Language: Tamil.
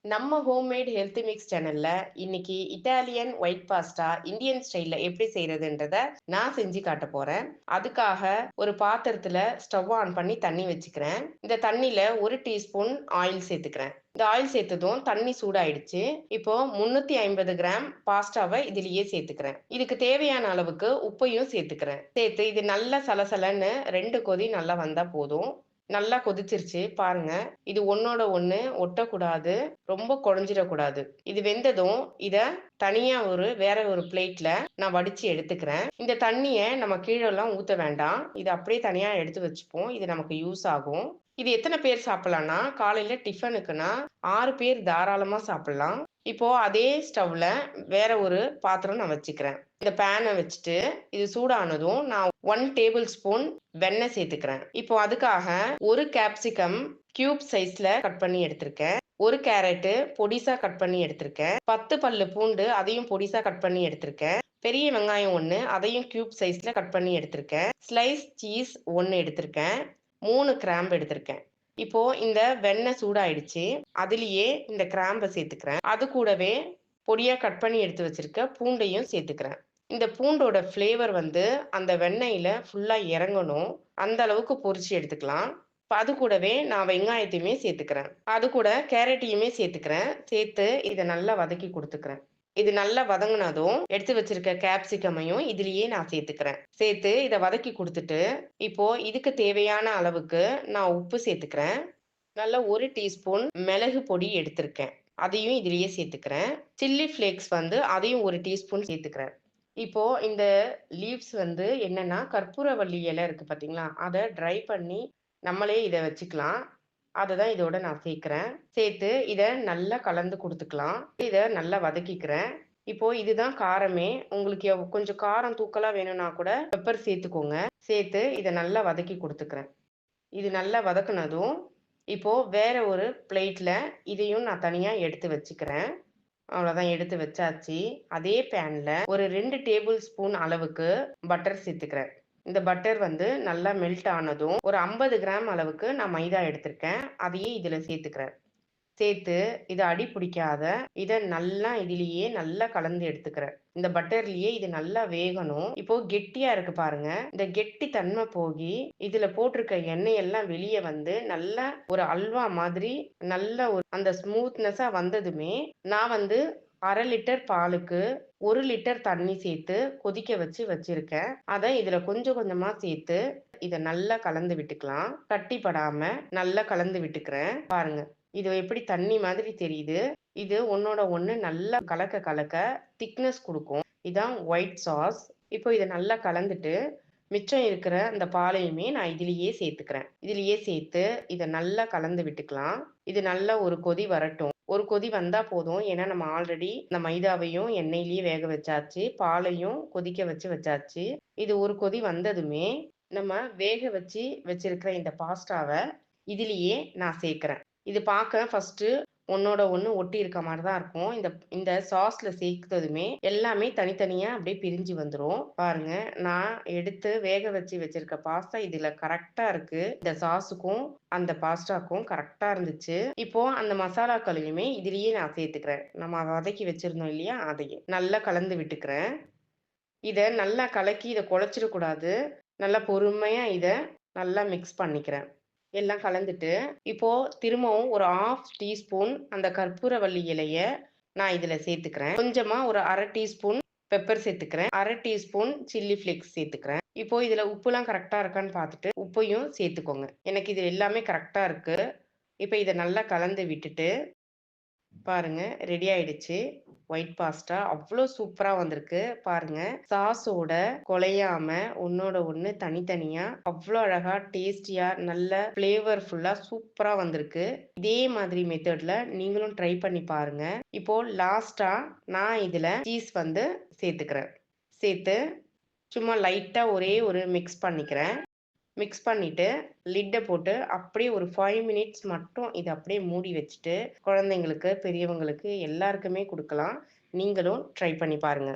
நம்ம ஹோம்மேட் ஹெல்த்தி மிக்ஸ் சேனல்ல இன்னைக்கு இட்டாலியன் ஒயிட் பாஸ்டா இந்தியன் ஸ்டைல்ல எப்படி செய்யறதுன்றத நான் செஞ்சு காட்ட போறேன். அதுக்காக ஒரு பாத்திரத்துல ஸ்டவ் ஆன் பண்ணி தண்ணி வச்சுக்கிறேன். இந்த தண்ணியில 1 டீஸ்பூன் ஆயில் சேர்த்துக்கிறேன். இந்த ஆயில் சேர்த்ததும் தண்ணி சூடாயிடுச்சு. இப்போ 350 கிராம் பாஸ்டாவை இதுலயே சேர்த்துக்கிறேன். இதுக்கு தேவையான அளவுக்கு உப்பையும் சேர்த்துக்கிறேன். சேர்த்து இது நல்லா சலசலன்னு 2 கொதி நல்லா வந்தா போதும். நல்லா கொதிச்சிருச்சு பாருங்க. இது ஒண்ணோட ஒண்ணு ஒட்டக்கூடாது. ரொம்ப குழஞ்சிடக்கூடாது. இது வெந்ததும் இத தனியா வேற ஒரு பிளேட்ல நான் வடிச்சு எடுத்துக்கிறேன். இந்த தண்ணிய நம்ம கீழலாம் ஊத்த வேண்டாம். இத அப்படியே தனியா எடுத்து வச்சுப்போம். இது நமக்கு யூஸ் ஆகும். இது எத்தன பேர் சாப்பிடலாம்னா, காலையில டிஃபனுக்குன்னா 6 பேர் தாராளமா சாப்பிடலாம். இப்போ அதே ஸ்டவ்ல வேற ஒரு பாத்திரம் நான் வச்சுக்கிறேன். இந்த பேன வச்சுட்டு இது சூடானதும் நான் 1 டேபிள் ஸ்பூன் வெண்ணெய் சேர்த்துக்கிறேன். இப்போ அதுக்காக 1 கேப்சிகம் கியூப் சைஸ்ல கட் பண்ணி எடுத்திருக்கேன். 1 கேரட் பொடிசா கட் பண்ணி எடுத்திருக்கேன். 10 பல்லு பூண்டு அதையும் பொடிசா கட் பண்ணி எடுத்திருக்கேன். பெரிய வெங்காயம் 1 அதையும் கியூப் சைஸ்ல கட் பண்ணி எடுத்திருக்கேன். ஸ்லைஸ் சீஸ் 1 எடுத்திருக்கேன். 3 கிராம்பு எடுத்திருக்கேன். இப்போ இந்த வெண்ணெய் சூடாயிடுச்சு. அதுலயே இந்த கிராம்ப சேர்த்துக்கிறேன். அது கூடவே பொடியா கட் பண்ணி எடுத்து வச்சிருக்க பூண்டையும் சேர்த்துக்கிறேன். இந்த பூண்டோட ஃப்ளேவர் அந்த வெண்ணெயில ஃபுல்லா இறங்கணும். அந்த அளவுக்கு பொரிச்சு எடுத்துக்கலாம். இப்ப அது கூடவே நான் வெங்காயத்தையுமே சேர்த்துக்கிறேன். அது கூட கேரட்டையுமே சேர்த்துக்கிறேன். சேர்த்து இத நல்லா வதக்கி குடுத்துக்கிறேன். இது நல்லா வதங்குனதும் எடுத்து வச்சிருக்க கேப்சிகமையும் இதுலயே நான் சேர்த்துக்கிறேன். சேர்த்து இத வதக்கி குடுத்துட்டு, இப்போ இதுக்கு தேவையான அளவுக்கு நான் உப்பு சேர்த்துக்கிறேன். நல்லா 1 டீஸ்பூன் மிளகு பொடி எடுத்திருக்கேன். அதையும் இதுலயே சேர்த்துக்கிறேன். சில்லி ஃப்ளேக்ஸ் அதையும் 1 டீஸ்பூன் சேர்த்துக்கிறேன். இப்போ இந்த லீவ்ஸ் என்னன்னா, கற்பூரவள்ளி இலை இருக்கு பார்த்தீங்களா? அத ட்ரை பண்ணி நம்மளே இத வச்சுக்கலாம். அததான் இதோட நான் சேர்க்கிறேன். சேர்த்து இத நல்லா கலந்து குடுத்துக்கலாம். இத நல்லா வதக்கிக்கிறேன். இப்போ இதுதான் காரமே. உங்களுக்கு கொஞ்சம் காரம் தூக்கலா வேணும்னா கூட பெப்பர் சேர்த்துக்கோங்க. சேர்த்து இத நல்லா வதக்கி குடுத்துக்கிறேன். இது நல்லா வதக்குனதும், இப்போ வேற ஒரு பிளேட்ல இதையும் நான் தனியா எடுத்து வச்சுக்கிறேன். அவ்வளோதான் எடுத்து வச்சாச்சு. அதே பேன்ல ஒரு 2 டேபிள் ஸ்பூன் அளவுக்கு பட்டர் சேர்த்துக்கிறேன். இந்த பட்டர் நல்லா மெல்ட் ஆனதும், ஒரு 50 கிராம் அளவுக்கு நான் மைதா எடுத்திருக்கேன். அதையே இதுல சேர்த்துக்கிறேன். சேர்த்து இத அடி பிடிக்காத இத நல்லா இதிலேயே நல்லா கலந்து எடுத்துக்கிறேன். இந்த பட்டர்லயே இது நல்லா வேகணும். இப்போ கெட்டியா இருக்கு பாருங்க. இந்த கெட்டி தன்மை போகி இதுல போட்டிருக்க எண்ணெய் எல்லாம் வெளிய நல்லா ஒரு அல்வா மாதிரி நல்ல ஒரு அந்த ஸ்மூத்னஸா வந்ததுமே நான் 1/2 லிட்டர் பாலுக்கு 1 லிட்டர் தண்ணி சேர்த்து கொதிக்க வச்சிருக்கேன். அத இதுல கொஞ்சம் கொஞ்சமா சேர்த்து இத நல்லா கலந்து விட்டுக்கலாம். கட்டிப்படாம நல்லா கலந்து விட்டுக்கிறேன். பாருங்க. இது எப்படி தண்ணி மாதிரி தெரியுது. இது ஒண்ணோட ஒண்ணு நல்லா கலக்க கலக்க திக்னஸ் குடுக்கும். இதான் ஒயிட் சாஸ். இப்போ இத நல்லா கலந்துட்டு, மிச்சம் இருக்கிற அந்த பாலையுமே நான் இதிலேயே சேர்த்துக்கிறேன். இதிலேயே சேர்த்து இத நல்லா கலந்து விட்டுக்கலாம். இது நல்லா ஒரு கொதி வரட்டும். ஒரு கொதி வந்தா போதும். ஏன்னா நம்ம ஆல்ரெடி இந்த மைதாவையும் எண்ணெயிலேயே வேக வச்சாச்சு. பாலையும் கொதிக்க வச்சாச்சு. இது ஒரு கொதி வந்ததுமே, நம்ம வேக வச்சிருக்கிற இந்த பாஸ்டாவ இதிலேயே நான் சேர்க்கிறேன். இது பார்க்க ஃபர்ஸ்ட்டு ஒண்ணோட ஒண்ணு ஒட்டி இருக்க மாரி தான் இருக்கும். இந்த இந்த சாஸ்ல சேர்த்ததுமே எல்லாமே தனித்தனியா அப்படியே பிரிஞ்சு வந்துரும். பாருங்க, நான் எடுத்து வேக வச்சிருக்க பாஸ்தா இதுல கரெக்ட்டா இருக்கு. இந்த சாஸுக்கும், அந்த பாஸ்டாக்கும் கரெக்ட்டா இருந்துச்சு. இப்போ அந்த மசாலாக்களையுமே இதிலேயே நான் சேர்த்துக்கிறேன். நம்ம வதக்கி வச்சிருந்தோம் இல்லையா? அதையே. நல்லா கலந்து விட்டுக்கிறேன். இத நல்லா கலக்கி இத குழச்சிடக்கூடாது. நல்லா பொறுமையா இத நல்லா மிக்ஸ் பண்ணிக்கிறேன். எல்லாம் கலந்துட்டு, இப்போ திரும்பவும் ஒரு 1/2 டீஸ்பூன் அந்த கற்பூரவள்ளி இலைய நான் இதுல சேர்த்துக்கிறேன். கொஞ்சமா ஒரு 1/2 டீஸ்பூன் பெப்பர் சேர்த்துக்கிறேன். 1/2 டீஸ்பூன் சில்லி ஃப்ளேக்ஸ் சேர்த்துக்கிறேன். இப்போ இதுல உப்புலாம் கரெக்ட்டா இருக்கான்னு பார்த்துட்டு, உப்பையும் சேர்த்துக்கோங்க. எனக்கு இது எல்லாமே கரெக்ட்டா இருக்கு. இப்ப இத நல்லா கலந்து விட்டுட்டு பாருங்க ரெடி ஆயிடுச்சு. ஒயிட் பாஸ்டா அவ்ளோ சூப்பரா வந்திருக்கு. பாருங்க. சாஸோட குழையாம ஒண்ணோட ஒண்ணு தனித்தனியா அவ்ளோ அழகா டேஸ்டியா நல்ல ஃப்ளேவர்ஃபுல்லா சூப்பரா வந்திருக்கு. இதே மாதிரி மெத்தட்ல நீங்களும் ட்ரை பண்ணி பாருங்க. இப்போ லாஸ்ட்டா நான் இதுல சீஸ் சேர்த்துக்கிறேன். சேர்த்து சும்மா லைட்டா ஒரே ஒரு மிக்ஸ் பண்ணிக்கிறேன். மிக்ஸ் பண்ணிட்டு, லிட்ட போட்டு அப்படியே ஒரு 5 மினிட்ஸ் மட்டும் இத அப்படியே மூடி வச்சுட்டு, குழந்தைங்களுக்கு, பெரியவங்களுக்கு எல்லாருக்குமே குடுக்கலாம். நீங்களும் ட்ரை பண்ணி பாருங்க.